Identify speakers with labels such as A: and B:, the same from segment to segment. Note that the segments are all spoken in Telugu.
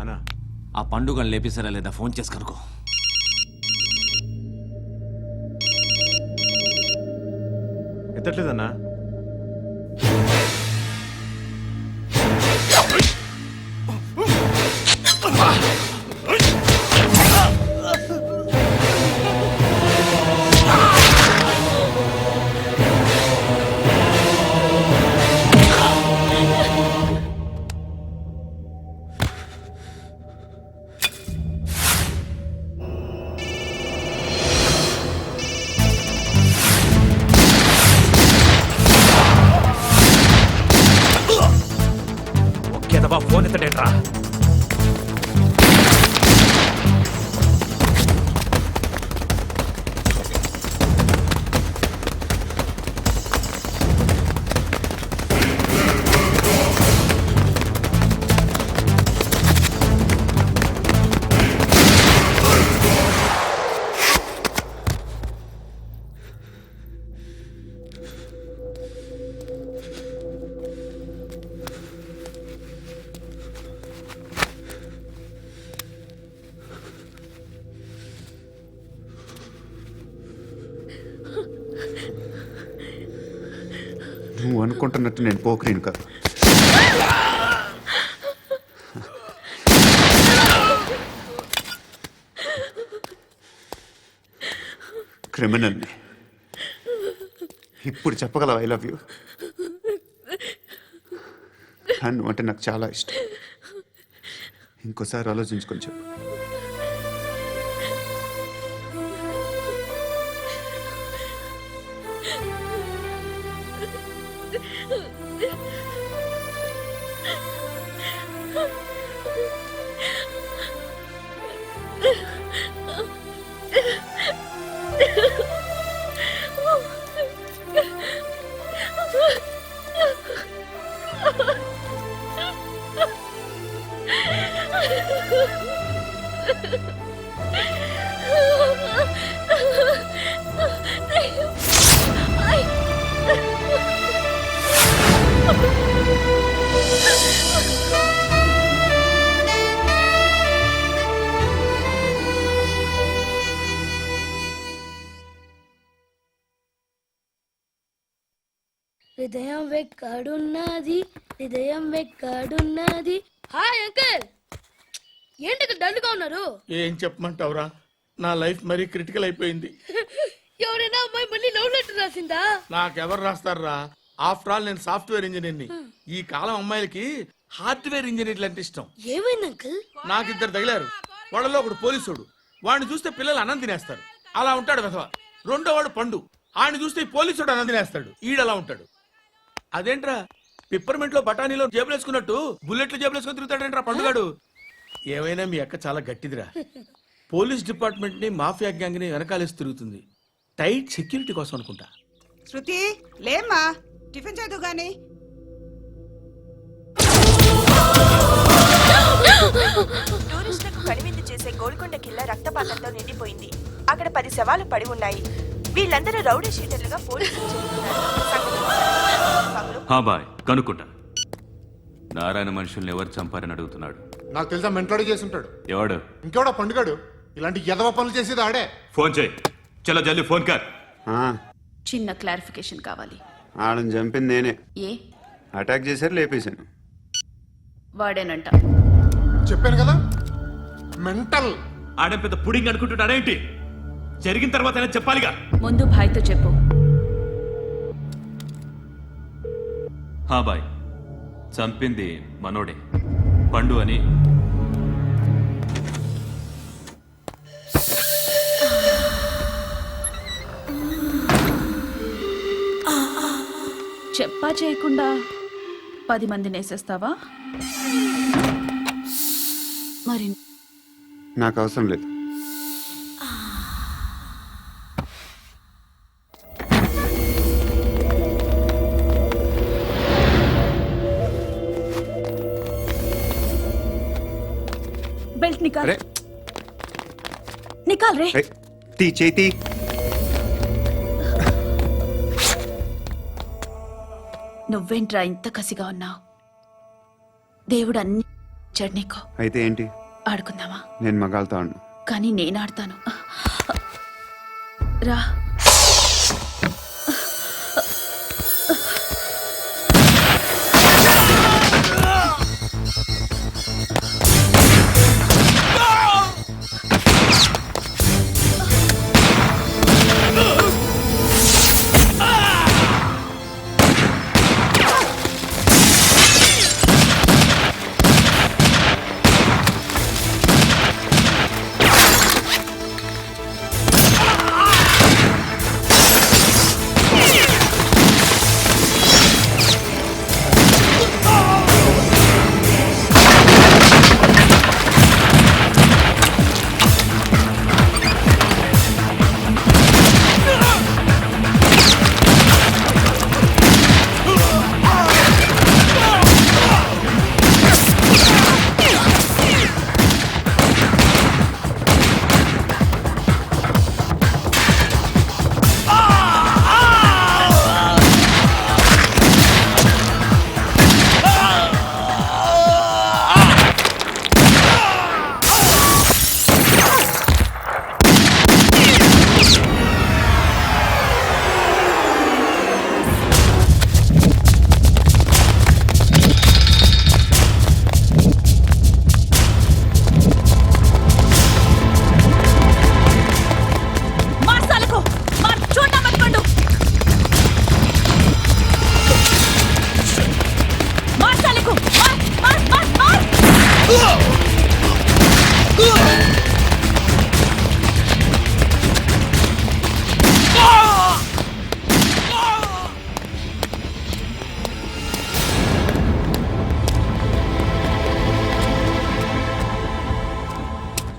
A: అన్నా
B: ఆ పండుగను లేపేసారా లేదా ఫోన్ చేసి కనుకో.
A: ఎత్తట్లేదన్నా.
B: ఫోన్ ఎత్తడేట్రా.
C: నువ్వు అనుకుంటున్నట్టు నేను పోకరీను కాదు. క్రిమినల్ని. ఇప్పుడు చెప్పగలవు ఐ లవ్ యూ. నువ్వు అంటే నాకు చాలా ఇష్టం. ఇంకోసారి ఆలోచించుకొని చెప్పు.
D: హృదయం వెక్కడున్నది, హృదయం వెక్కడున్నది. హాయ్ అంకుల్, ఏంటి డల్గా ఉన్నారు?
E: ఏం చెప్పమంటావురా, నా లైఫ్ మరీ క్రిటికల్ అయిపోయింది.
D: ఎవరైనా అమ్మాయి మళ్ళీ లవ్ లెటర్ రాసిందా?
E: నాకెవరు రాస్తారా? ఆఫ్టర్ ఆల్ నేను సాఫ్ట్వేర్ ఇంజనీర్ని. ఈ కాలం అమ్మాయిలకి హార్డ్వేర్ ఇంజనీర్లు అంటే ఇష్టం.
D: ఏమైంది అంకుల్?
E: నాకు ఇద్దరు తగిలారు. వాళ్ళలో ఒకడు పోలీసుడు. వాడిని చూస్తే పిల్లలు అన్నం తినేస్తారు, అలా ఉంటాడు వెధవ. రెండో వాడు పండు. ఆయన చూస్తే ఈ పోలీసుడు అన్నం తినేస్తాడు, ఈడలా ఉంటాడు. అదేంట్రా పిప్పర్మెంట్ లో బఠానీలో జేబులు వేసుకున్నట్టు బుల్లెట్లు జేబులు వేసుకుని తిరుగుతాడేంట్రా పండుగాడు. ఏమైనా మీ అక్క చాలా గట్టిదిరా. పోలీస్ డిపార్ట్మెంట్ ని మాఫియా గ్యాంగ్ ని వెనకాలేసి తిరుగుతుంది. టైట్ సెక్యూరిటీ కోసం అనుకుంటా.
F: శృతి లేమ్మా, టిఫిన్ చేదు గాని.
G: టూరిస్టులకు కనువిందు చేసే గోల్కొండ కిల్లా రక్తపాతంతో నిండిపోయింది. అక్కడ 10 శవాలు పడి ఉన్నాయి. వీళ్ళందరూ రౌడీ షీటర్లుగా పోలీసులు
H: కనుక్కుంటా. నారాయణ మనుషుల్ని ఎవరు చంపారని అడుగుతున్నాడు.
I: నాకు తెలుసా, మెంటోడి చేసి ఉంటాడు.
H: ఎవడు?
I: ఇంకెవడా పండుగాడు. ఇలాంటి ఎదవ పనులు చేసేది ఆడే.
H: ఫోన్ చేయి. చలో జల్దీ ఫోన్ కర్.
J: చిన్న క్లారిఫికేషన్ కావాలి.
C: ఆడని చంపింది నేనే.
J: ఏ
C: అటాక్ చేశారు, లేపేశాను.
J: వాడేనంట.
I: చెప్పాను కదా, మెంటల్.
H: ఆడే పెద్ద పుడింగ్ అనుకుంటున్నాడేంటి? జరిగిన తర్వాత చెప్పాలిగా.
J: ముందు భాయ్తో చెప్పు.
H: హా బాయ్, చంపింది మనోడే, పండు అని.
J: చెప్పా చేయకుండా 10 మందిని వేసేస్తావా? మరి
C: నాకు అవసరం లేదు.
J: బెల్ట్ నికాల్. నికాల్ రే.
C: తీ చేతి.
J: నువ్వేంట్రా ఇంత కసిగా ఉన్నావు? దేవుడు అన్ని చెడ్నీకో
C: అయితే ఏంటి?
J: ఆడుకుందామా?
C: నేను మగాళ్ళతో ఆడను.
J: కానీ నేను ఆడతాను. రా.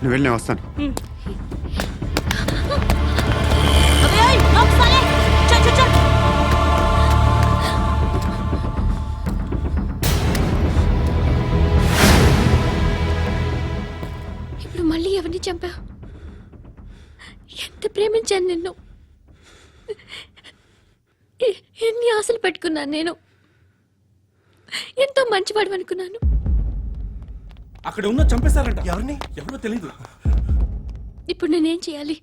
C: నువ్వు వెళ్ళి నేను వస్తాను.
D: ఇప్పుడు మళ్ళీ ఎవరిని చంపా? ఎంత ప్రేమించాను నిన్ను, ఎన్ని ఆశలు పెట్టుకున్నాను నేను. ఎంతో మంచివాడు అనుకున్నాను.
H: అక్కడ ఉన్న చంపేశారంట. ఎవరిని? ఎవరో తెలీదు.
D: ఇప్పుడు నేనేం చేయాలి?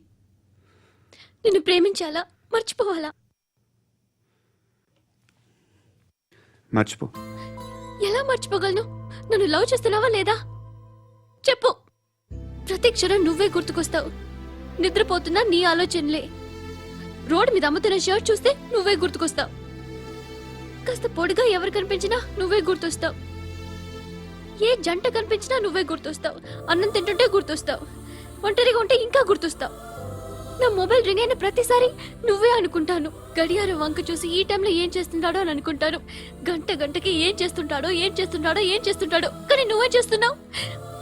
D: నిన్ను ప్రేమించాలా, మర్చిపోవాలా?
C: మర్చిపో.
D: ఎలా మర్చిపోగలను? నన్ను లవ్ చేస్తున్నావా లేదా చెప్పు. ప్రతి క్షణం నువ్వే గుర్తుకొస్తావు. నిద్రపోతున్నా నీ ఆలోచనలే. రోడ్డు మీద అమ్ముతున్న షర్ట్ చూస్తే నువ్వే గుర్తుకొస్తావు. కాస్త పొడిగా ఎవరు కనిపించినా నువ్వే గుర్తొస్తావు. ఏ జంట కనిపించినా నువ్వే గుర్తొస్తావు. అన్నం తింటుంటే గుర్తొస్తావు. ఒంటరిగా ఉంటే ఇంకా గుర్తొస్తావు. నా మొబైల్ రింగ్ అయిన ప్రతిసారి నువ్వే అనుకుంటాను. గడియారం వంక చూసి ఈ టైంలో ఏం చేస్తుంటాడో అని అనుకుంటాను. గంట గంటకి ఏం చేస్తుంటాడో కానీ నువ్వే చేస్తున్నావు.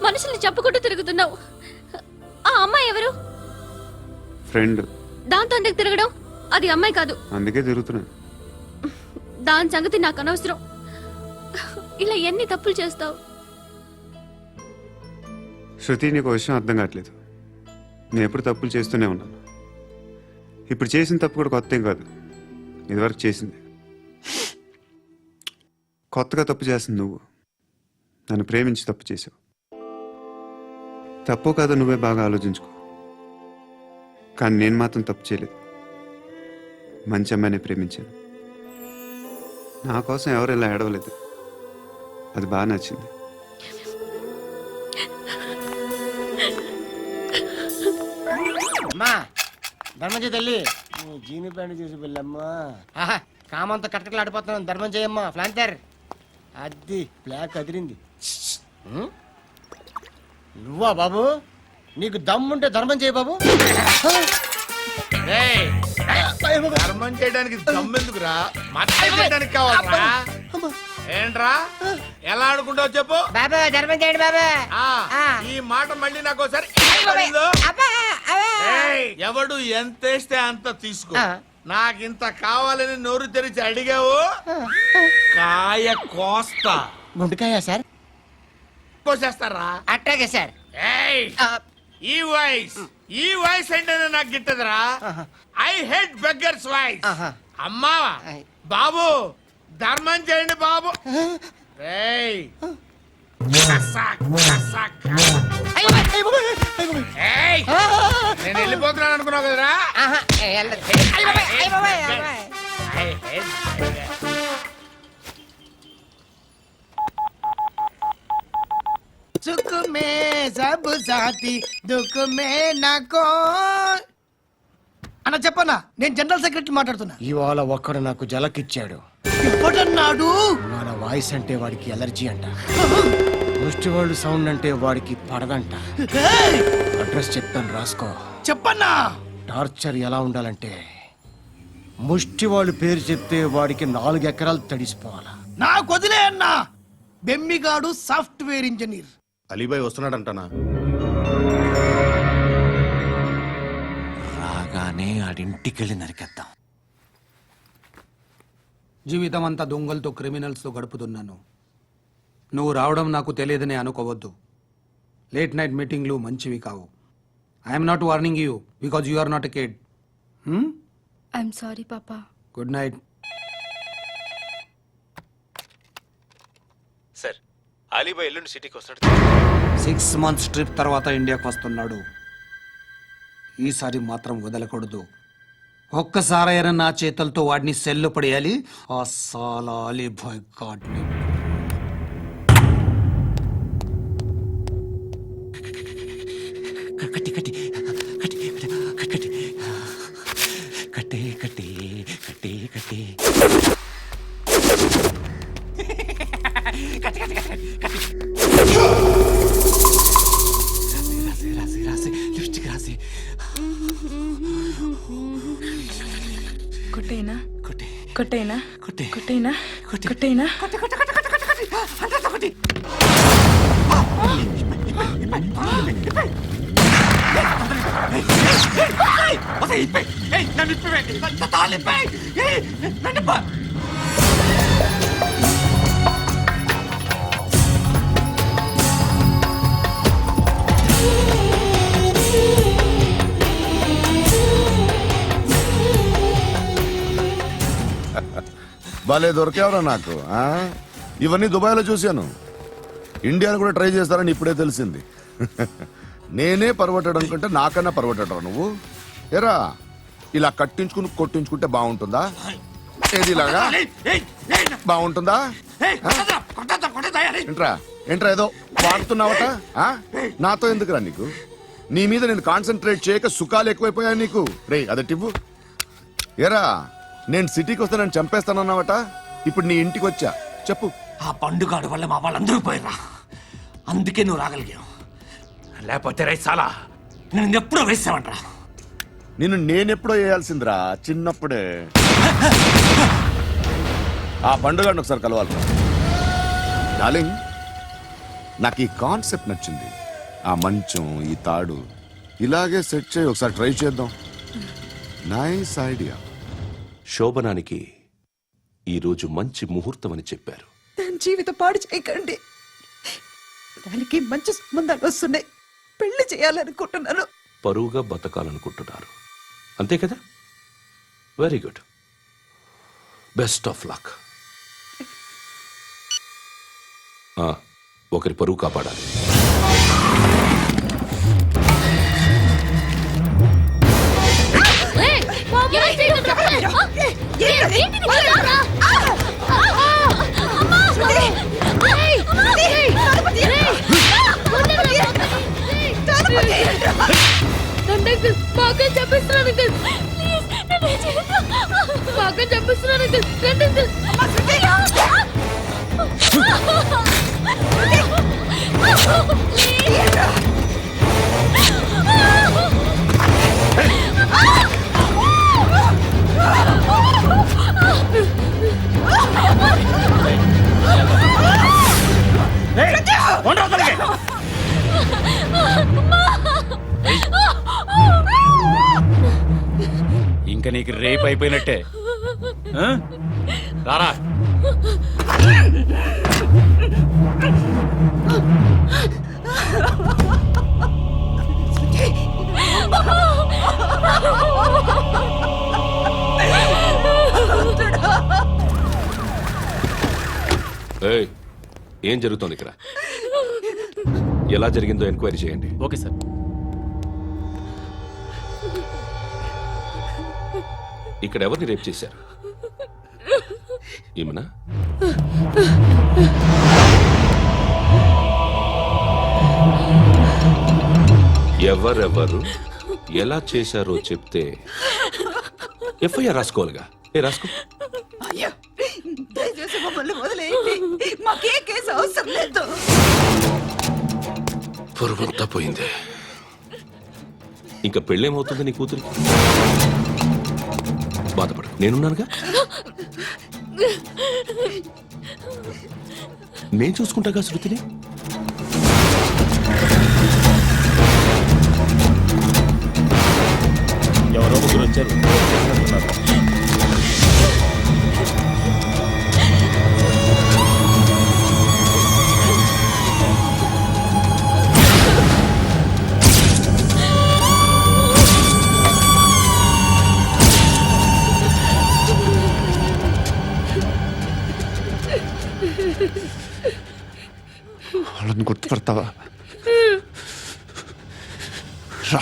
D: మనుషుల్ని చెప్పుకుంటూ తిరుగుతున్నావు. ఆ అమ్మాయి ఎవరు?
C: ఫ్రెండ్.
D: దాంతో ఎందుకు తిరగడం? అది అమ్మాయి కాదు.
C: అందుకే తిరుగుతున్నాను.
D: దాని సంగతి నాకు అనవసరం. ఇలా ఎన్ని తప్పులు చేస్తావు?
C: శృతి, నీకు విషయం అర్థం కావట్లేదు. నేను ఎప్పుడు తప్పులు చేస్తూనే ఉన్నాను. ఇప్పుడు చేసిన తప్పు కూడా కొత్త ఏం కాదు. ఇదివరకు చేసింది. కొత్తగా తప్పు చేస్తుంది నువ్వు. నన్ను ప్రేమించి తప్పు చేసావు. తప్పో కాదో నువ్వే బాగా ఆలోచించుకో. కానీ నేను మాత్రం తప్పు చేయలేదు. మంచి అమ్మాయిని ప్రేమించాను. నా కోసం ఎవరు ఇలా ఏడవలేదు. అది బాగా నచ్చింది.
A: అమ్మా ధర్మం చేయి తల్లి. జీని ప్యాంట్ చేసి వెళ్ళమ్మా. కామంతో కట్టకలాడిపోతున్నాను. ధర్మం చేయమ్మా. ఫ్లాంతర్ అది బ్లాక్ అదిరింది. నువ్వా బాబు? నీకు దమ్ముంటే ధర్మం చేయి బాబు.
E: ధర్మం చేయడానికి దమ్మెందుకురా? మర్యాద చేయడానికి కావాలరా? ఏంట్రా ఎలా ఆడుకుంటావు చెప్పు.
A: బాబా ధర్మం చేయండి బాబా.
E: ఈ మాట మళ్ళీ నాకు ఒకసారి ఎవడు ఎంత వేస్తే అంత తీసుకో. నాకింత కావాలని నోరు తెరిచి అడిగావు, కాయ కోస్తా.
A: గుండెకాయ సార్?
E: కోసేస్తారా?
A: అట్టాగే సార్.
E: ఈ వాయిస్ అంటేనే నాకు గిట్టదురా. I hate beggars voice. అమ్మా బాబు ధర్మం చేయండి బాబు. ఏయ్, నేను వెళ్ళిపోతున్నాను అనుకున్నావు కదరా
A: సుఖ మే సబ్ సాథీ దుఃఖ మే నాకో
K: అన్న చెప్పన్నా నేను జనరల్ సెక్రటరీ మాట్లాడుతున్నా.
A: ఇవాళ ఒక్కడు నాకు జలకిచ్చాడు.
K: ఎవడన్నాడు?
A: మన వాయిస్ అంటే వాడికి ఎలర్జీ అంట. ముష్టి వాళ్ళు సౌండ్ అంటే వాడికి పడదంట.
K: ఏయ్!
A: అడ్రస్ చెప్తాను రాసుకో.
K: చెప్పన్నా.
A: టార్చర్ ఎలా ఉండాలంటే ముష్టి వాళ్ళు పేరు చెప్తే వాడికి 4 ఎకరాలు తడిసిపోవాలా.
K: నాకు వదిలే అన్నా. బెమ్మిగాడు సాఫ్ట్వేర్ ఇంజనీర్.
I: అలీబాయ్ వస్తున్నాడంటనా?
B: రాగానే ఆడింటికెళ్ళి నరికేద్దాం.
L: జీవితం అంతా దొంగలతో క్రిమినల్స్తో గడుపుతున్నాను. నువ్వు రావడం నాకు తెలియదని అనుకోవద్దు. లేట్ నైట్ మీటింగ్లు మంచివి కావు. I'm not warning you because you are not a kid.
D: I'm sorry పాపా.
L: Good night.
B: సార్ అలీబాయ్ ఎల్లుండి సిటీకి వస్తాడు.
L: 6 months ట్రిప్ తర్వాత ఇండియాకి వస్తున్నాడు. ఈసారి మాత్రం వదలకూడదు. ఒక్కసారైనా నా చేతులతో వాడిని సెల్లు పడేయాలి. ఆ సాలా అలీబాయ్ గాడ్ని.
B: కట్టి కట్టి కట్టి కట్టి కట్టి కట్టి కట్టి కట్టి
G: కొట్టేనా
B: కొట్టి
G: కొట్టేనా
B: కొట్టి
G: కొట్టేనా
B: కొట్టి
G: కొట్టేనా
I: భలే దొరికేవరా నాకు. ఇవన్నీ దుబాయ్లో చూశాను. ఇండియాలో కూడా ట్రై చేస్తారని ఇప్పుడే తెలిసింది. నేనే పర్వటాడు అనుకుంటే నాకన్నా పర్వటాడు నువ్వు. ఎరా ఇలా కట్టించుకుని కొట్టించుకుంటే బాగుంటుందా? ఏది ఇలాగా బాగుంటుందా? ఏంట్రా ఏంట్రా ఏదో వాడుతున్నావట? నాతో ఎందుకురా నీకు? నీ మీద నేను కాన్సన్ట్రేట్ చేయక సుఖాలు ఎక్కువైపోయా నీకు. రే అదటివ్వు. ఎరా నేను సిటీకి వస్తే నన్ను చంపేస్తానన్నావట. ఇప్పుడు నీ ఇంటికి వచ్చా. చెప్పు.
B: ఆ పండుగాడు వల్ల మా వాళ్ళందరూ పోయిరా. అందుకే నువ్వు రాగలిగావు. లేకపోతే రైట్ చాలా నేను ఎప్పుడో వేసామంటరా.
I: నిన్ను నేనెప్పుడో వేయాల్సిందిరా చిన్నప్పుడే. ఆ పండుగను ఒకసారి కలవాలి డార్లింగ్. నాకు ఈ కాన్సెప్ట్ నచ్చింది. ఆ మంచం ఈ తాడు ఇలాగే సెట్ చేయి. ఒకసారి ట్రై చేద్దాం. Nice idea.
M: శోభనానికి ఈరోజు మంచి ముహూర్తం అని చెప్పారు.
F: దాని జీవితం పాడు చేయకండి. దానికి మంచి సంబంధాలు వస్తున్నాయి. పెళ్లి చేయాలనుకుంటున్నాను.
M: పరువుగా బతకాలనుకుంటున్నారు అంతే కదా? Very good. Best of luck. ఒకరి పరువు కాపాడాలి.
H: ఇంకా నీకు రేపు అయిపోయినట్టే. రారా.
M: ఏం జరుగుతోంది ఇక్కడ? ఎలా జరిగిందో ఎంక్వైరీ చేయండి.
H: Okay sir.
M: ఇక్కడ ఎవరిని రేప్ చేశారు? ఈమెనా? ఎవరెవరు ఎలా చేశారో చెప్తే ఎఫ్ఐఆర్ రాసుకోవాలిగా. రాసుకో.
F: అయ్యో దయచేసి మమ్మల్ని వదిలేయండి, మాకే కేసు అవసరం లేదు.
M: పొరుగుంతా పోయింది. ఇంకా పెళ్ళేమవుతుంది నీ కూతురికి? బాధపడు, నేనున్నానుగా. నేను చూసుకుంటాగా శృతిని.
H: ఎవరో ముగ్గురు వచ్చారు.
C: వాళ్ళని గుర్తుపడతావా? రా.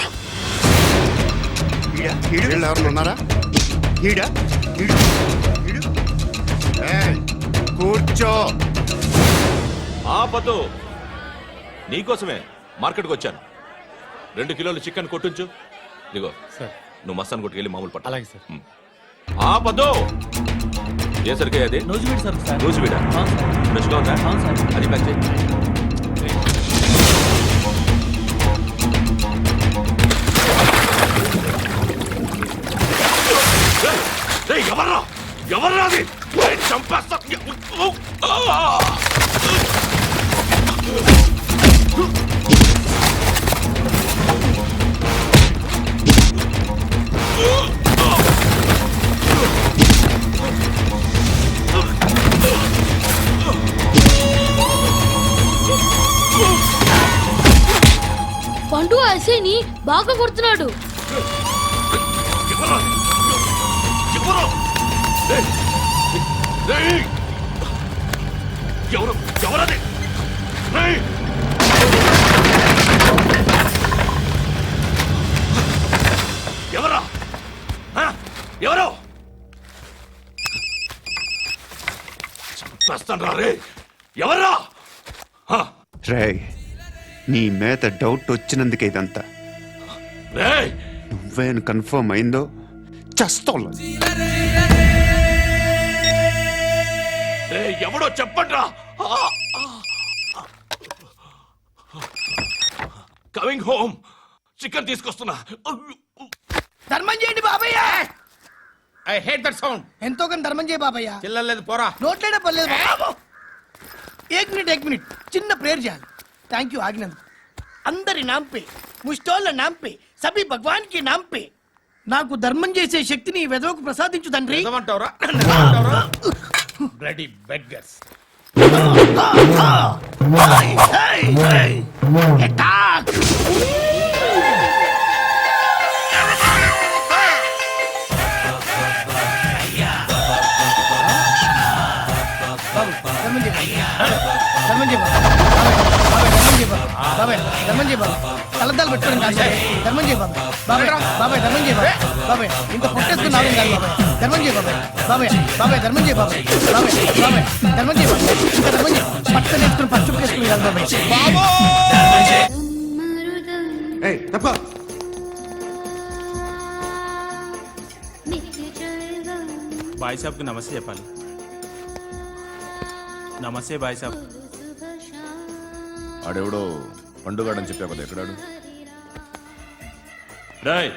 C: వీళ్ళు ఎవరు ఉన్నారా? కూర్చో.
M: ఆపదు, నీకోసమే మార్కెట్కి వచ్చాను. 2 కిలోలు చికెన్ కొట్టుంచు. ఇదిగో
H: సార్.
M: నువ్వు మస్తాన్ కొట్టుకెళ్ళి మామూలు పట్టు.
H: అలాగే సార్.
M: ఆపదు. ఏ సరికే అది?
H: నూజివీడు సార్. సార్
M: నూజివీడా? ఫ్రెష్గా ఉందా?
H: సార్.
M: అది ప్యాక్ చేయి. ఎవర్రా ఎవర్రా అది? చంపేస్తా.
D: పండు అసేని బాగా కొడుతున్నాడు.
M: ఎవరది? ఎవరా? ఎవరు? చంపేస్తాను రా రే. ఎవర్రా?
C: రే, నీ మీద డౌట్ వచ్చినందుకే ఇదంతా.
M: రే,
C: నువ్వేను కన్ఫర్మ్ అయిందో చస్తావు.
M: ఎవడో చెప్పండ్రా. Coming home. చికెన్ తీసుకొస్తున్నా.
K: ధర్మం చేయండి బాబయ్య.
E: ఐ హేట్ దట్ సౌండ్.
K: ఎంతో కొంత ధర్మం చేయ బాబయ్య.
E: చిల్లలేదు పోరా.
K: నోట్లేనే పర్లేదు బాబు. ఏక్ మినిట్ చిన్న ప్రేయర్ చేయాలి. థ్యాంక్ యూ ఆగినందుకు. అందరి నాంపే, ముష్టోళ్ళ నాంపే, సభీ భగవాన్ కి నాంపే నాకు ధర్మం చేసే శక్తిని ఈ వెదవకు ప్రసాదించు తండ్రి.
E: నిజమంటావురా? Bloody beggars.
K: అటాక్. కలద్దాలు పెట్టుకోండి కాదు ధర్మం చేయ బాబాయ్. బాబాయ్ ధర్మం చేయ బాబాయ్. ఇంత పొట్టేసుకున్నావు కాదు బాబాయ్. ధర్మం చేయ బాబాయ్. బాబాయ్ ధర్మం చేయ బాబాయ్. ధర్మం చేయ ఇంకా ధర్మం చేయ. పట్టు నేర్చుకుని పట్టు వేసుకుని కాదు బాబాయ్.
H: బాయ్ సాబ్కి నమస్తే చెప్పాలి. నమస్తే బాయ్ సాబ్.
I: ఆడెవడో పండుగాడని చెప్పావు కదా, ఎక్కడాడు?
H: రాయ్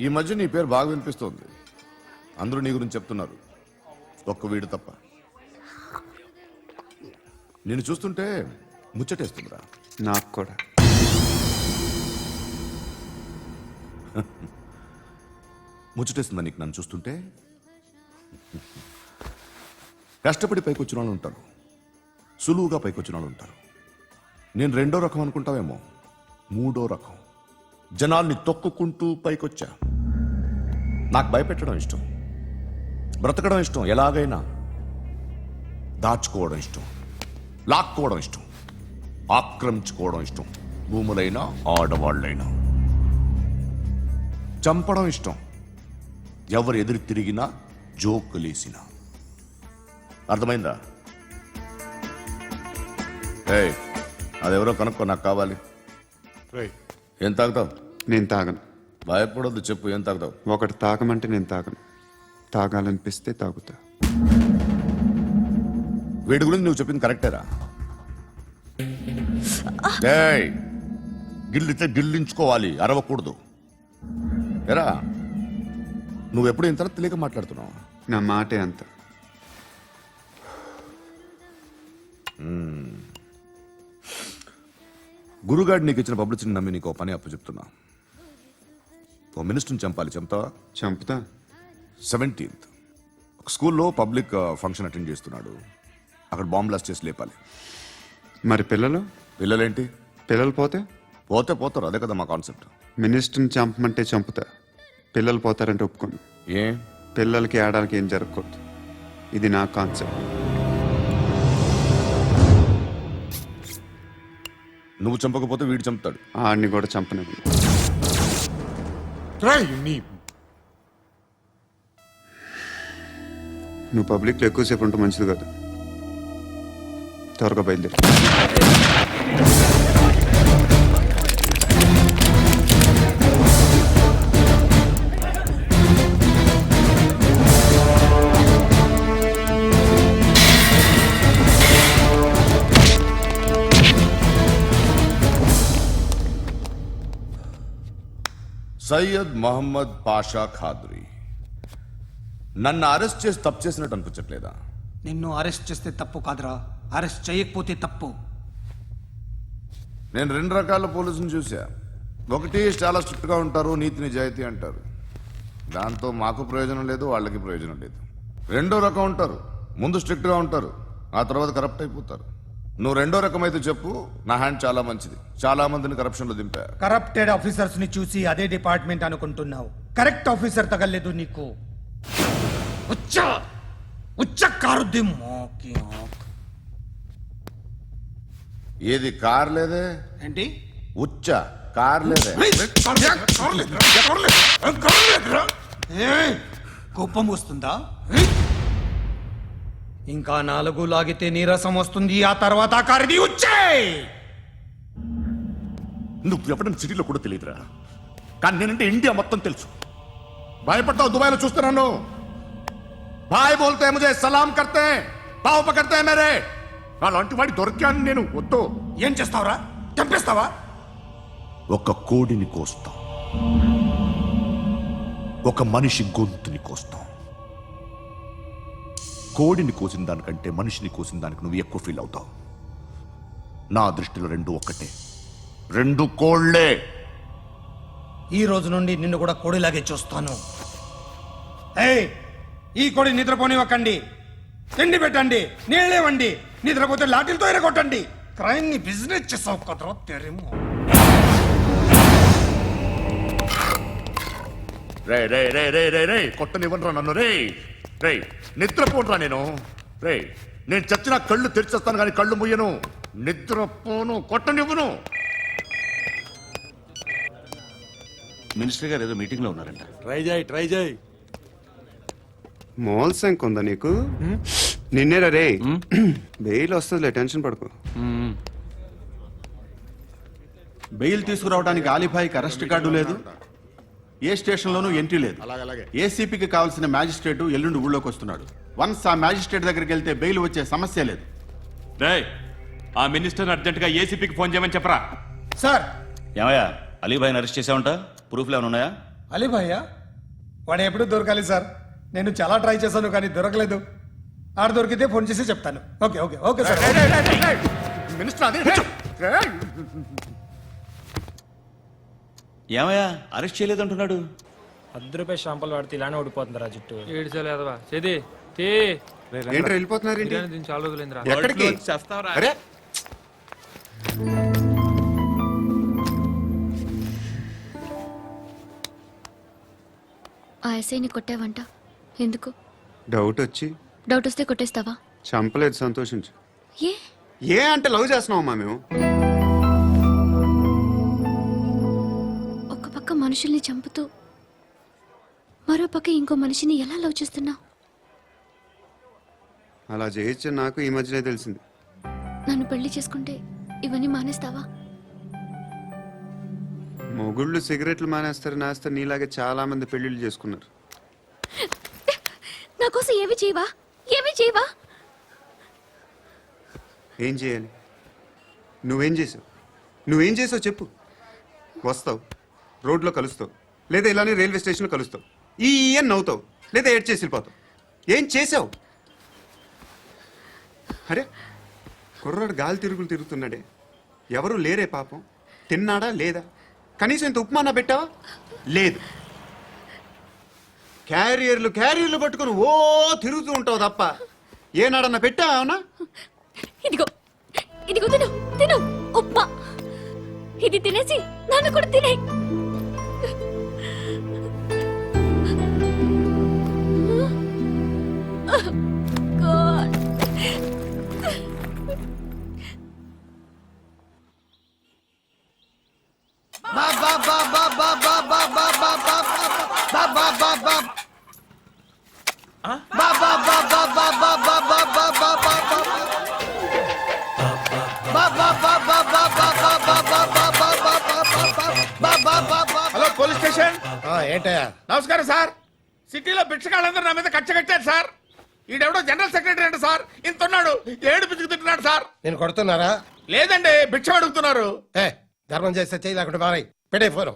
I: ఈ మధ్య నీ పేరు బాగా వినిపిస్తోంది. అందరూ నీ గురించి చెప్తున్నారు, ఒక్క వీడు తప్ప. నేను చూస్తుంటే ముచ్చటేస్తుందిరా.
C: నాకు కూడా.
I: ముచ్చటేస్తుందా నీకు నన్ను చూస్తుంటే? కష్టపడి పైకి వచ్చిన వాళ్ళు ఉంటారు, సులువుగా పైకి వచ్చిన వాళ్ళు ఉంటారు. నేను రెండో రకం అనుకుంటావేమో, మూడో రకం. జనాల్ని తొక్కుకుంటూ పైకొచ్చా. నాకు భయపెట్టడం ఇష్టం, బ్రతకడం ఇష్టం, ఎలాగైనా దాచుకోవడం ఇష్టం, లాక్కోవడం ఇష్టం, ఆక్రమించుకోవడం ఇష్టం. భూములైనా ఆడవాళ్ళైనా చంపడం ఇష్టం, ఎవరు ఎదురు తిరిగినా జోకులేసినా. అర్థమైందా? ఏయ్, అదెవరో కనుక్కో, నాకు కావాలి. ఏం తాగుతావు?
C: నేను తాగను.
I: భయపడొద్దు, చెప్పు ఏం తాగుతావు?
C: ఒకటి తాగమంటే నేను తాగను, తాగాలనిపిస్తే తాగుతా.
I: వీడి గురించి నువ్వు చెప్పింది కరెక్టేరా? ఏయ్, గిల్లితే గిల్లించుకోవాలి, అరవకూడదు. ఎరా, నువ్వెప్పుడు ఇంత తెలియక మాట్లాడుతున్నావు?
C: నా మాటే అంత.
I: గురుగాడు నీకు ఇచ్చిన పబ్లిసిటీని నమ్మి నీకు పని అప్పు చెప్తున్నా. ఓ మినిస్టర్ని చంపాలి, చంపుతావా?
C: చంపుతా.
I: 17th ఒక స్కూల్లో పబ్లిక్ ఫంక్షన్ అటెండ్ చేస్తున్నాడు, అక్కడ బాంబ్ బ్లాస్ట్ చేసి లేపాలి.
C: మరి పిల్లలు?
I: పిల్లలేంటి?
C: పిల్లలు పోతే?
I: పోతే పోతారు, అదే కదా మా కాన్సెప్ట్.
C: మినిస్టర్ని చంపమంటే చంపుతా, పిల్లలు పోతారంటే ఒప్పుకోను.
I: ఏ?
C: పిల్లలకి ఆడాలకి ఏం జరగకూడదు, ఇది నా కాన్సెప్ట్.
I: నువ్వు చంపకపోతే వీడు చంపుతాడు.
C: ఆడిని కూడా చంపనివ్వను. నువ్వు పబ్లిక్లో ఎక్కువసేపు ఉంటే మంచిది కాదు. త్వరగా బయలుదేరి.
I: సయ్యద్ మహమ్మద్ పాషా ఖాద్రీ నన్ను అరెస్ట్ చేసి తప్పు చేసినట్టు అనిపించట్లేదా?
L: నిన్ను అరెస్ట్ చేస్తే తప్పు కాదురా, అరెస్ట్ చేయకపోతే తప్పు.
I: నేను 2 రకాల పోలీసుని చూసా. ఒకటి చాలా స్ట్రిక్ట్గా ఉంటారు, నీతి నిజాయితీ అంటారు, దాంతో మాకు ప్రయోజనం లేదు, వాళ్ళకి ప్రయోజనం లేదు. రెండో రకం ఉంటారు, ముందు స్ట్రిక్ట్గా ఉంటారు, ఆ తర్వాత కరప్ట్ అయిపోతారు. నువ్వు రెండో రకం అయితే చెప్పు, నా హ్యాండ్ చాలా మంచిది, చాలా మందిని కరప్షన్లో దింపా.
L: కరప్టెడ్ ఆఫీసర్స్ ని చూసి అదే డిపార్ట్మెంట్ అనుకుంటున్నావు, కరెక్ట్ ఆఫీసర్ తగలేదు నీకు.
I: ఏది కార్ లేదే?
L: ఏంటి?
I: ఉచ్చ కార్ లేదే?
L: కోపం వస్తుందా? ఇంకా 4 లాగితే నీరసం వస్తుంది, ఆ తర్వాత కారిది వచ్చే.
I: నువ్వు ఎప్పుడైనా సిటీలో కూడా తెలియదురా, కానీ నేనంటే ఇండియా మొత్తం తెలుసు. భయపడతావు? దుబాయ్లో చూస్తున్నాను. భాయ్ బోల్తే ముజే సలాం కర్తే, పావు పకర్తే మేరే. అలాంటి వాడి దొరికాను నేను. వద్దు.
L: ఏం చేస్తావురా? చంపేస్తావా?
I: ఒక కోడిని కోస్తాం, ఒక మనిషి గొంతుని కోస్తాం. కోడిని కోసిన దానికంటే మనిషిని కోసిన దానికి నువ్వు ఎక్కువ ఫీల్ అవుతావు. నా దృష్టిలో 2 ఒక్కటే, 2 కోళ్లే.
L: ఈ రోజు నుండి నిన్ను కూడా కోడిలాగే చూస్తాను. ఏయ్, ఈ కోడి నిద్రపోనివ్వకండి, తిండి పెట్టండి, నీళ్ళేవండి, నిద్రపోతే లాఠీలతో ఎరగొట్టండి. క్రైమ్ ని బిజినెస్ చేసావు కదరా తెరేమో.
I: రే రే రే రే రే రే కొట్టనివ్వనరా నన్ను. రే రే నిద్రపోనరా నేను. రే నేను చచ్చిన కళ్ళు తెరిచేస్తాను కానీ కళ్ళు ముయ్యను. నిద్రపోను, కొట్టనివ్వను.
H: మినిస్టర్ గారు ఏదో మీటింగ్ లో ఉన్నారంట.
E: ట్రై చేయి.
C: మోల్సంక్ ఉందా నీకు? నిన్నేరా రే. బెయిల్ వస్తుందిలే, టెన్షన్ పడుకో.
H: బెయిల్ తీసుకురావడానికి ఆలిభాయికి అరెస్ట్ కార్డు లేదు, ఏ స్టేషన్లోనూ ఎంట్రీ లేదు. ఏసీపీకి కావాల్సిన మ్యాజిస్ట్రేట్ ఎల్లుండి ఊళ్ళోకి వస్తున్నాడు. వన్స్ ఆ మ్యాజిస్ట్రేట్ దగ్గరికి వెళ్తే బెయిల్ వచ్చే సమస్య లేదు.
M: ఆ మినిస్టర్ అర్జెంట్ గా ఏసీపీకి ఫోన్ చేయమని చెప్పరా.
L: సార్.
H: ఏమయ్యా, అలీభాయిని అరెస్ట్ చేసావంట? ప్రూఫ్లు ఏమైనా ఉన్నాయా?
L: అలీభయ్యా వాడు ఎప్పుడు దొరకాలి సార్. నేను చాలా ట్రై చేశాను కానీ దొరకలేదు. ఆడ దొరికితే ఫోన్ చేసి చెప్తాను. Okay okay okay sir.
H: ఏమయ్యా, అరెస్ట్ చేయలేదంటున్నాడు?
K: ₹10 షాంపూలు వాడితే ఇలానే ఓడిపోతుందిరా జుట్టు.
B: ఏడ్చలేదవా చేది తీ
C: ఏంట్రా వెళ్ళిపోతున్నారు ఏంటి?
B: దీన్ని చాలా రోజులైందిరా
C: ఎక్కడికి?
E: చేస్తావరా
C: అరే
D: ఆ ఎస్ఐని కొట్టావంట, ఎందుకు?
C: డౌట్ వచ్చి
D: డౌట్ వస్తే కొట్టేస్తావా?
C: చంపలేదు, సంతోషించు.
D: ఏ
C: ఏ అంటే లవ్ చేస్తున్నావమ్మా మేము.
D: ఒక పక్క మనుషుల్ని చంపుతూ మరో పక్క ఇంకో మనిషిని ఎలా లవ్ చేస్తున్నావు?
C: అలా చేయొచ్చు నాకు ఈ మధ్యనే తెలిసింది.
D: నన్ను పెళ్లి చేసుకుంటే ఇవన్నీ మానేస్తావా?
C: మొగుళ్ళు సిగరెట్లు మానేస్తారు, నాస్తారు. నీలాగే చాలా మంది పెళ్లిళ్ళు చేసుకున్నారు.
D: నా కోసం ఏమి చేయవా? ఏమి చేయవా?
C: ఏం చేయాలి? నువ్వేం చేసావు? నువ్వేం చేసావు చెప్పు. వస్తావు, రోడ్లో కలుస్తావు, లేదా ఇలానే రైల్వే స్టేషన్లో కలుస్తావు, ఈ అని నవ్వుతావు, లేదా ఏడ్ చేసి వెళ్ళిపోతావు. ఏం చేసావు? అరే కుర్రాడు గాలి తిరుగులు తిరుగుతున్నాడే, ఎవరు లేరే పాపం. తిన్నాడా లేదా? కనీసం ఇంత ఉప్మానా పెట్టావా? లేదు. క్యారియర్లు పట్టుకుని ఓ తిరుగుతూ ఉంటావు తప్ప ఏనాడన్నా పెట్టావా?
D: ఇదిగో ఇదిగో తిను తిను ఉప్మా. ఇది తినేసి నన్ను కూడా తినే.
E: Hello police station.
K: ఏంటయ్యా?
E: నమస్కారం సార్. సిటీలో భిక్షగాళ్ళందరూ నా మీద కక్ష కట్టారు సార్. ఈడెవడో జనరల్ సెక్రటరీ అంట సార్. ఇంత ఉన్నాడు, ఏడు పిచ్చుకు తింటున్నాడు సార్.
K: నేను కొడుతున్నారా?
E: లేదండి, భిక్ష అడుగుతున్నారు.
K: ధర్మం చేస్తే చేయి, లేకుండా మారాయి. పెట్టే ఫోను.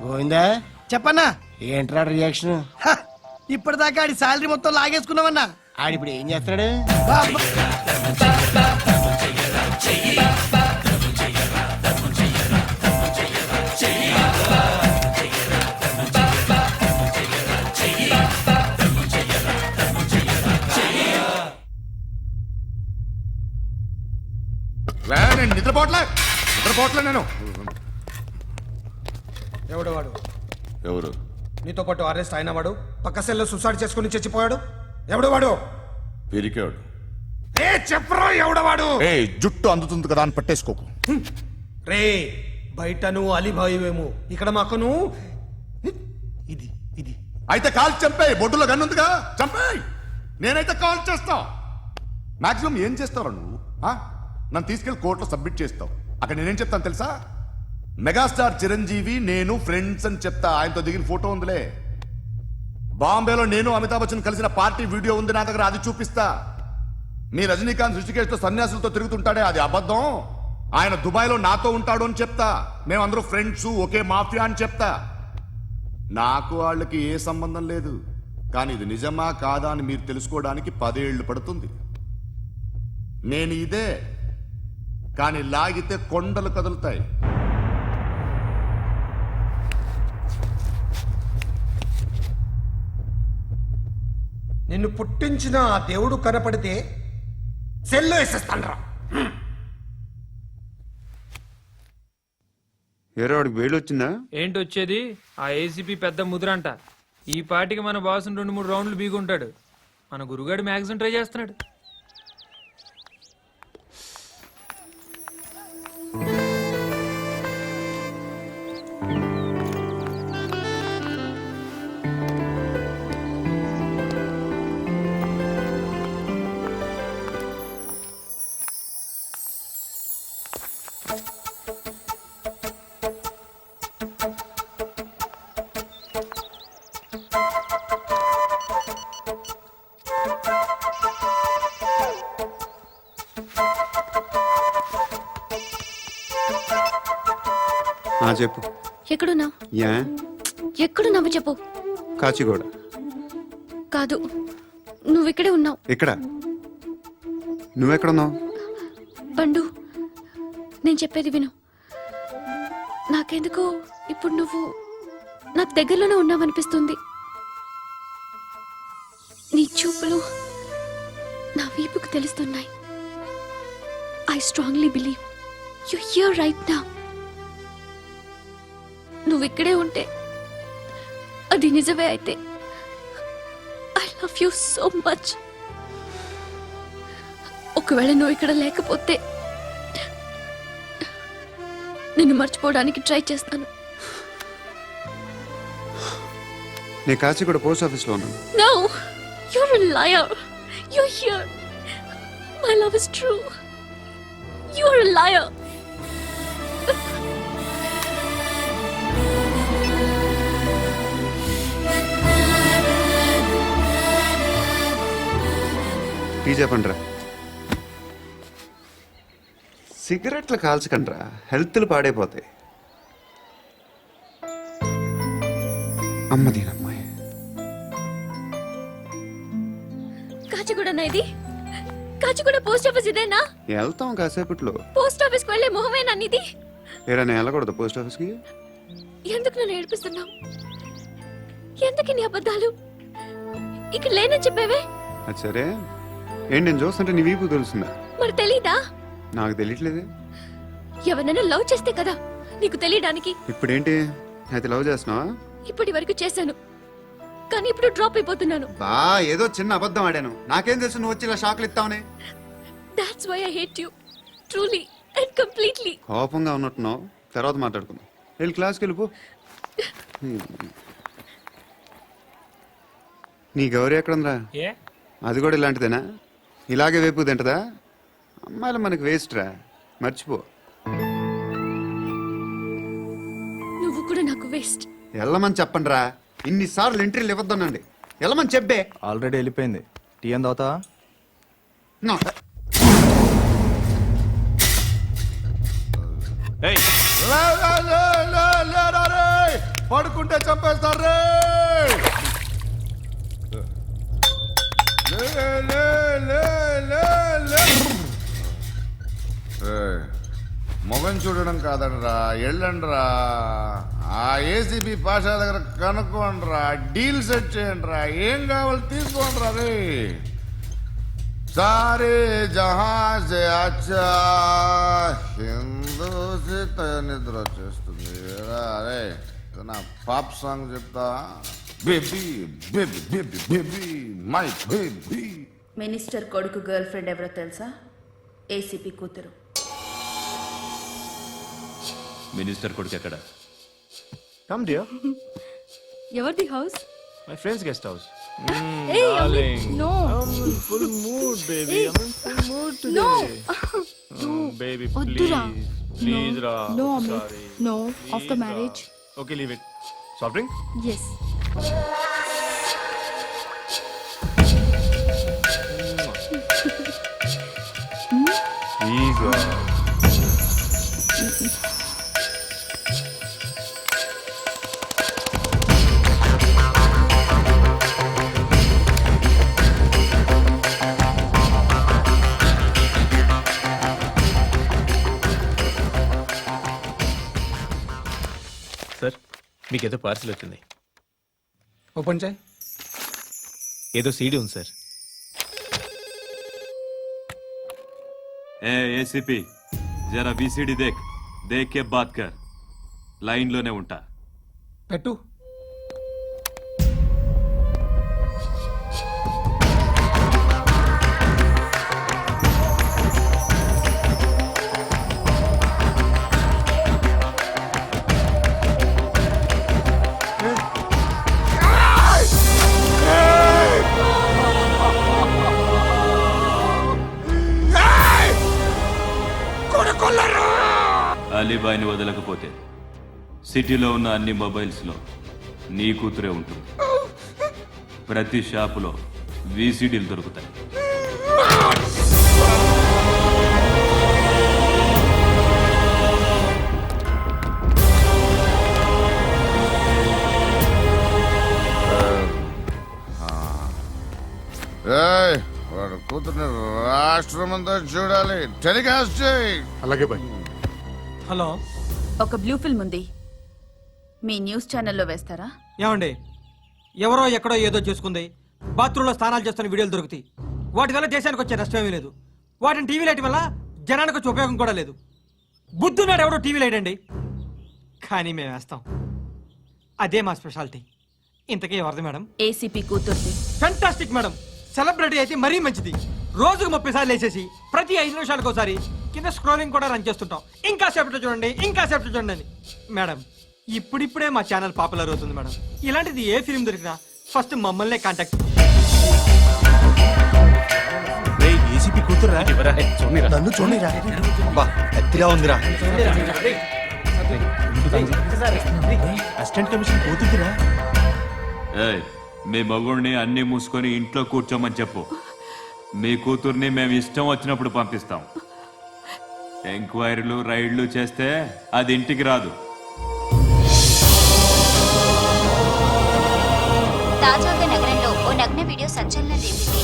K: గోవిందా చెప్పన్నా. ఏంట్రా రియాక్షన్? ఇప్పటిదాకా ఆడి శాలరీ మొత్తం లాగేసుకున్నావన్నా. ఆడిప్పుడు ఏం చేస్తున్నాడు?
I: నిద్రపోట్లే నేను.
K: ఎవడు వాడు?
I: ఎవరు?
K: నీతో పాటు అరెస్ట్ అయిన వాడు, పక్క సెల్లో సూసైడ్ చేసుకుని చచ్చిపోయాడు. ఎవడు వాడు?
I: పిరికాడు.
K: చెప్పరా ఎవడవాడు?
I: జుట్టు అందుతుంది కదా అని పట్టేసుకోకు.
K: రే బయట నువ్వు అలీబాయివేమో, ఇక్కడ మాకు నువ్వు ఇది ఇది.
I: అయితే కాల్ చంపేయి. బొడ్డులో గన్నుందిగా, చంపేయి. నేనైతే కాల్ చేస్తా. మాక్సిమం ఏం చేస్తావు నువ్వు? నన్ను తీసుకెళ్లి కోర్టులో సబ్మిట్ చేస్తావు. అక్కడ నేనేం చెప్తాను తెలుసా? మెగాస్టార్ చిరంజీవి నేను ఫ్రెండ్స్ అని చెప్తా. ఆయనతో దిగిన ఫోటో ఉందిలే. బాంబేలో నేను అమితాబ్ బచ్చన్ కలిసిన పార్టీ వీడియో ఉంది నా దగ్గర, అది చూపిస్తా. మీ రజనీకాంత్ ఋషికేష్ తో సన్యాసులతో తిరుగుతుంటాడే, అది అబద్ధం. ఆయన దుబాయ్లో నాతో ఉంటాడు అని చెప్తా. మేమందరూ ఫ్రెండ్స్, ఒకే మాఫియా అని చెప్తా. నాకు వాళ్ళకి ఏ సంబంధం లేదు. కానీ ఇది నిజమా కాదా అని మీరు తెలుసుకోవడానికి 10 ఏళ్లు పడుతుంది. నేను ఇదే, కానీ లాగితే కొండలు కదులుతాయి.
K: నిన్ను పుట్టించిన ఆ దేవుడు కనపడితే సెల్లో వేసేస్తానరా.
C: ఏరో వాడికి వేలు వచ్చిందా?
B: ఏంటి వచ్చేది? ఆ ఏసీపీ పెద్ద ముద్రంట. ఈ పాటికి మన బాసుని 2-3 రౌండ్లు బీగుంటాడు. మన గురుగాడు మ్యాగజైన్ ట్రై చేస్తున్నాడు.
C: చెప్పు.
D: ఎక్కడున్నావు?
C: యా
D: ఎక్కడున్నావు చెప్పు.
C: కాచిగూడ.
D: కాదు, నువ్వు ఇక్కడే ఉన్నావు.
C: ఇక్కడ నువ్వెక్కడున్నావు?
D: పండు, నేను చెప్పేది విను. నాకెందుకో ఇప్పుడు నువ్వు నాకు దగ్గరలోనే ఉన్నావనిపిస్తుంది. నీ చూపులు నా వీపుకు తెలుస్తున్నాయి. I strongly believe you here right now. నువ్వు ఇక్కడే ఉంటే అది నిజమే అయితే I love you so much. ఒకవేళ నువ్వు ఇక్కడ లేకపోతే నిన్ను మర్చిపోవడానికి ట్రై చేస్తాను.
C: నేను కాచిగూడ పోస్ట్ ఆఫీస్లో ఉన్నాను.
D: No, you're a liar. You're here. My love is true. You're a liar.
C: Tea చెప్పండిరా. సిగరెట్లు కాల్చకండ్రా, హెల్త్లు పాడైపోతాయి. అమ్మదీనమ్మాయి.
D: కాచిగూడనా ఇది? కాచిగూడ పోస్ట్ ఆఫీస్ ఇదేనా?
C: వెళ్తాం కాసేపట్లో.
D: పోస్ట్ ఆఫీస్కి వెళ్ళే మొహమేనా నీది?
C: ఏరా నేను వెళ్ళకూడదు పోస్ట్ ఆఫీస్కి?
D: ఎందుకు నన్ను ఏడిపిస్తున్నావు? ఎందుకు నీ అబద్ధాలు? ఇక్కడ లేనని చెప్పేవే.
C: అది సరే, ఏంటి నేను చూస్తుంటే నీ వీపు తెలుస్తుందా?
D: మరి తెలీదా?
C: నాకు తెలియట్లేదే.
D: ఎవరైనా లవ్ చేస్తే కదా నీకు తెలియడానికి.
C: ఇప్పుడేంటి అయితే లవ్ చేస్తున్నావా?
D: ఇప్పటి వరకు చేశాను, కానీ ఇప్పుడు డ్రాప్ అయిపోతున్నాను.
C: బా ఏదో చిన్న అబద్ధం ఆడాను. నాకేం తెలుసు నువ్వు వచ్చి ఇలా షాక్లు ఇస్తావని.
D: That's why I hate you. Truly and completely.
C: కోపంగా ఉన్నట్టున్నావు, తర్వాత మాట్లాడుకుందాం. వెళ్ళి క్లాస్కి వెళ్ళిపో. నీ గౌరీ ఎక్కడుందిరా? అది కూడా ఇలాంటిదేనా? ఇలాగే వేపు తింటదా? అమ్మాయిలు మనకి వేస్ట్ రా, మర్చిపో.
D: నువ్వు కూడా నాకు వేస్ట్.
C: వెళ్ళమని చెప్పండి రా. ఇన్నిసార్లు ఎంట్రీలు ఇవ్వద్దనండి. వెళ్ళమని చెప్పే.
N: ఆల్రెడీ వెళ్ళిపోయింది. టీ ఏం తాగుతావా?
I: పడుకుంటే చంపేస్తారు రే. మొగం చూడడం కాదండ్రా, వెళ్ళండ్రా. ఆ ఏసీబీ పాషా దగ్గర కనుక్కోండ్రా, డీల్ సెట్ చేయండిరా, ఏం కావాలి తీసుకోండిరా రే. సారే జహాజే అచ్చా హిందూ నిద్ర వచ్చేస్తుంది రే. నా పాప్ సాంగ్ చెప్తా. Baby baby baby baby my baby.
J: Minister కొడుకు గర్ల్ ఫ్రెండ్ ఎవరో తెలుసా? ఏసీపీ కూతురు.
M: మినిస్టర్ కొడుకు ఎక్కడ?
N: Come dear.
D: ఎవరిది house?
N: My friends guest house.
D: No.
N: Full mood baby. I am full mood today. Baby please రా.
D: No,
N: sorry.
D: No, after marriage.
N: Okay leave it. Soft drink?
D: Yes.
N: Please రా. సార్, మీకేదో పార్సిల్ వచ్చింది.
L: ఓపెన్ చేయి.
N: ఏదో సీడీ ఉంది సార్.
M: ఏసీపీ జరా బీసీడీ దేక్, దేకే బాత్ కర్. లైన్లోనే ఉంటా.
L: పెట్టు.
M: అలీబాయిని వదలకపోతే సిటీలో ఉన్న అన్ని మొబైల్స్లో నీ కూతురే ఉంటుంది. ప్రతి షాపులో వీసీడీలు దొరుకుతాయి.
I: ఏయ్, వాడు కూతుర్ని రాష్ట్రం అంతా చూడాలి. టెలికాస్ట్ చేయి.
N: అలాగే బాయ్.
L: హలో,
J: ఒక బ్లూ ఫిల్మ్ ఉంది, మీ న్యూస్ ఛానల్లో వేస్తారా?
K: ఏమండి, ఎవరో ఎక్కడో ఏదో చేసుకుంది, బాత్రూంలో స్నానాలు చేస్తున్న వీడియోలు దొరుకుతాయి. వాటి వల్ల దేశానికి వచ్చే నష్టమేమీ లేదు. వాటిని టీవీ లైట్ వల్ల జనానికి వచ్చే ఉపయోగం కూడా లేదు. బుద్ధున్నాడు ఎవడో టీవీ లైట్ అండి, కానీ మేము వేస్తాం. అదే మా స్పెషాలిటీ. ఇంతకీ ఎవరిది మేడం?
J: ఏసీపీ కూతుర్ది.
K: Fantastic madam. సెలబ్రిటీ అయితే మరీ మంచిది. రోజుకు 30 సార్లు వేసేసి ప్రతి 5 నిమిషాలకు ఒకసారి కింద స్క్రోలింగ్ కూడా రన్ చేస్తుంటాం. ఇంకా సేపట్లో చూడండి, ఇంకా సేపట్లో చూడండి అని. మేడం, ఇప్పుడిప్పుడే మా ఛానల్ పాపులర్ అవుతుంది మేడం. ఇలాంటిది ఏ ఫిల్మ్ దొరికినా ఫస్ట్ మమ్మల్నే కాంటాక్ట్.
B: ఏసీపీ కూతురా? నన్ను చూడరా, ఎత్తిగా ఉందిరా. అసిస్టెంట్ కమిషన్ కూతురా?
M: మీ మగుడిని అన్ని మూసుకొని ఇంట్లో కూర్చోమని చెప్పు. మీ కూతుర్ని మేము ఇష్టం వచ్చినప్పుడు పంపిస్తాం. ఎంక్వైరీలు రైడ్లు చేస్తే అది ఇంటికి రాదు.
D: తాజాగా నగరంలో ఓ నగ్న వీడియో సంచలనం రేపింది.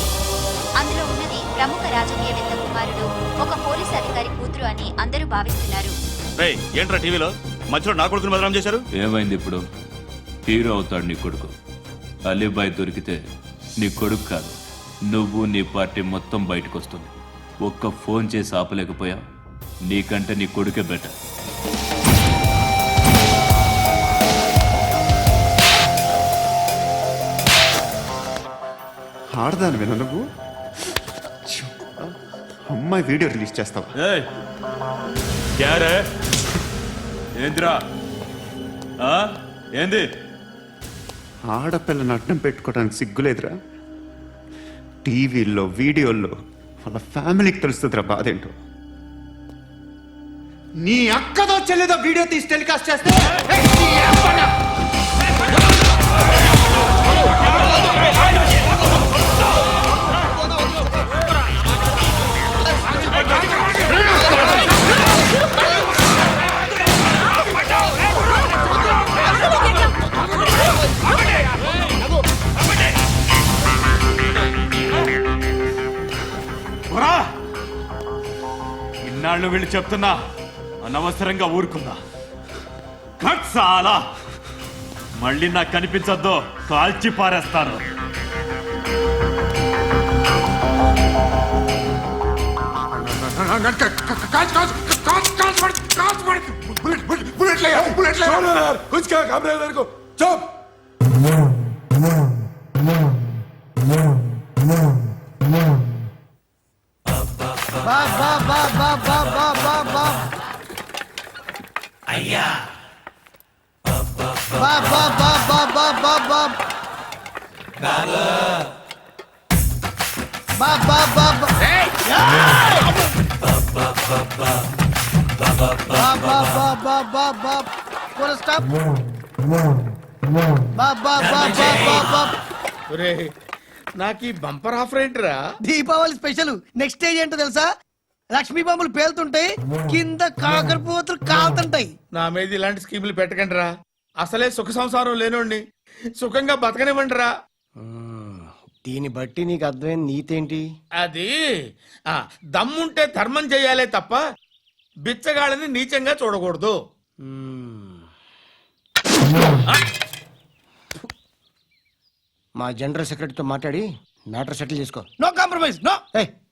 D: అందులో ఉన్నది ప్రముఖ రాజకీయవేత్త కుమారుడు, ఒక పోలీస్ అధికారి కూతురు అని అందరూ భావిస్తున్నారు.
M: ఏంట్రా టీవీలో మధ్యలో నా కొడుకుని బదనాం చేశారు? ఏమైంది ఇప్పుడు? హీరో అవుతాడు నీ కొడుకు. అలీబాయ్ దొరికితే నీ కొడుకు కాదు, నువ్వు నీ పార్టీ మొత్తం బయటకు వస్తుంది. ఒక్క ఫోన్ చేసి ఆపలేకపోయా, నీకంటే నీ కొడుకే బెటర్.
C: ఆడదాను విన నువ్వు. అమ్మాయి వీడియో రిలీజ్ చేస్తావా?
M: ఏంద్రా ఏంది?
C: ఆడపిల్లని అడ్డం పెట్టుకోవడానికి సిగ్గులేదురా? టీవీల్లో వీడియోల్లో వాళ్ళ ఫ్యామిలీకి తెలుస్తుందిరా బాధేంటో. నీ అక్కదో చెల్లిదో వీడియో తీసి టెలికాస్ట్ చేస్తే
M: ఇన్నాళ్ళు వీళ్ళు చెప్తున్నా అనవసరంగా ఊరుకుందా. చాలా మళ్ళీ నాకు కనిపించద్దు, కాల్చి పారేస్తాను.
K: అయ్యా
E: నాకు ఈ బంపర్ ఆఫర్ ఏంటిరా?
K: దీపావళి స్పెషల్. నెక్స్ట్ స్టేజ్ ఏంటో తెలుసా? లక్ష్మీ బాంబులు పేలుతుంటాయి, కింద కాకరపువ్వుతులు కాలుతుంటాయి.
E: నా మీద ఇలాంటి స్కీములు పెట్టకండి రా. అసలే సుఖ సంసారం లేనోడిని సుఖంగా బతకనివ్వండిరా.
A: దీన్ని బట్టి నీకు అర్థమైన నీతేంటి?
E: అది దమ్ముంటే ధర్మం చెయ్యాలే తప్ప బిచ్చగాళ్ళని నీచంగా చూడకూడదు.
A: మా జనరల్ సెక్రటరీతో మాట్లాడి మ్యాటర్ సెటిల్ చేసుకో.
K: No compromise, no.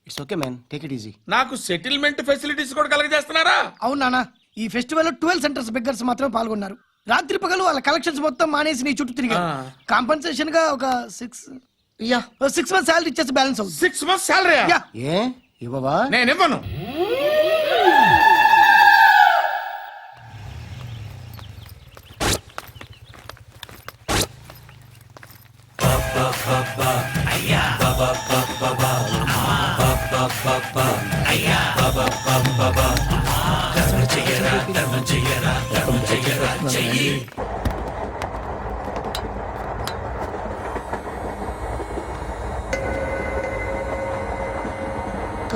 A: It's okay man, take it easy.
E: నాకు సెటిల్మెంట్ ఫెసిలిటీస్ కూడా కలగజేస్తున్నారా?
K: అవును నాన్న, ఈ ఫెస్టివల్ 12 సెంటర్స్ బెగ్గర్స్ మాత్రం పాల్గొన్నారు. రాత్రి పగలు వాళ్ళ కలెక్షన్స్ మొత్తం మానేసి నీ చుట్టూ తిరిగారు. కాంపన్సేషన్ గా ఒక 6 మంత్స్ సాలరీ ఇచ్చేసి బ్యాలెన్స్ అవుతుంది.
E: 6 months సాలరీ?
A: ఏ ఇవ్వవా?
E: నేను ఇవ్వను.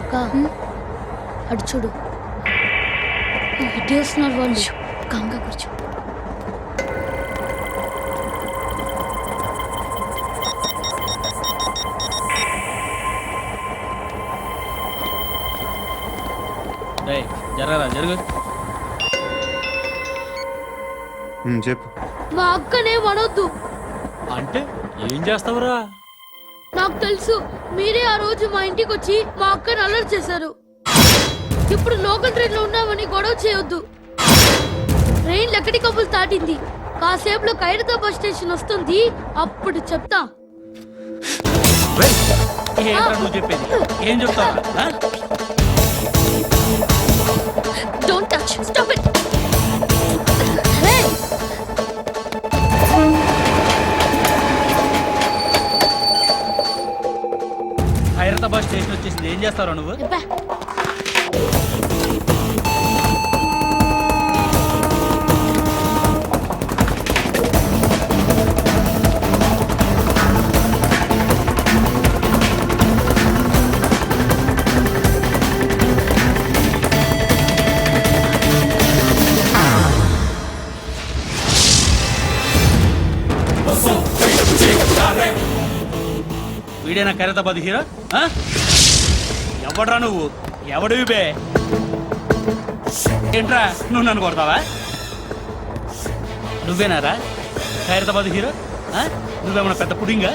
D: అక్క, అటు చూడు, ఇటే వస్తున్నారు వాళ్ళు. కాంగా కూర్చో.
K: జరగరా జరుగు.
C: చెప్పు.
D: మా అక్కనే వడొద్దు.
K: అంటే ఏం చేస్తావురా?
D: నాకు తెలుసు, మీరే ఆ రోజు మా ఇంటికి వచ్చి మా అక్కని అల్లరి చేశారు. ఇప్పుడు లోకల్ ట్రైన్ లో ఉన్నామని గొడవ చేయొద్దు. ట్రైన్ లక్కడి కప్పులు దాటింది. కాసేపులో ఖైరతాబాద్ బస్ స్టేషన్ వస్తుంది, అప్పుడు చెప్తా.
K: నువ్వు చెప్పేది ఏం చెప్తావు?
D: Don't touch, stop it.
K: Khairatabad station వచ్చేసింది, ఏం చేస్తావు నువ్వు? వీడేనా ఖైరతాబాద్ హీరో? ఎవడ్రా నువ్వు? ఎవడివి బే? ఏంట్రా నువ్వు నన్ను కొడతావా? నువ్వేనారా ఖైరతాబాద్ హీరో? నువ్వేమన్నా పెద్ద పుడింగా?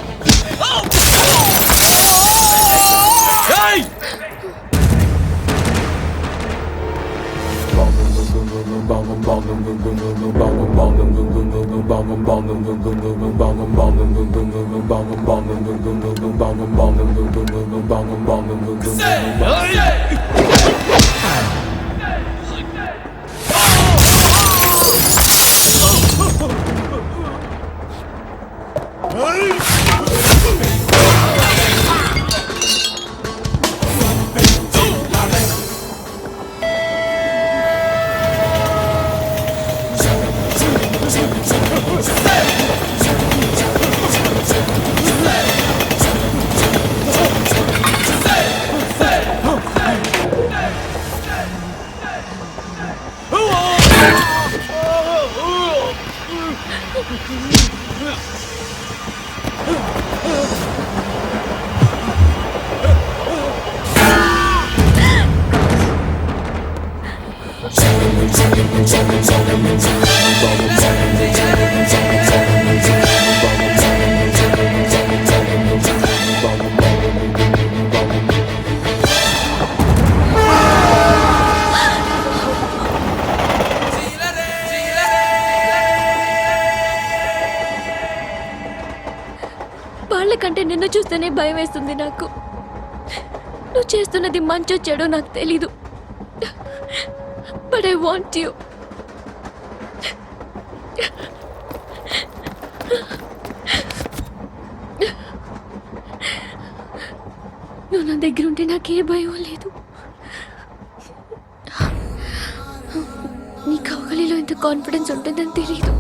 D: వాళ్ళకంటే నిన్ను చూస్తేనే భయం వేస్తుంది నాకు. నువ్వు చేస్తున్నది మంచో చెడో నాకు తెలీదు, బట్ ఐ వాంట్ యు. నువ్వు నా దగ్గర ఉంటే నాకే భయం లేదు. నీ కౌగలిలో ఇంత కాన్ఫిడెన్స్ ఉంటుందని తెలీదు.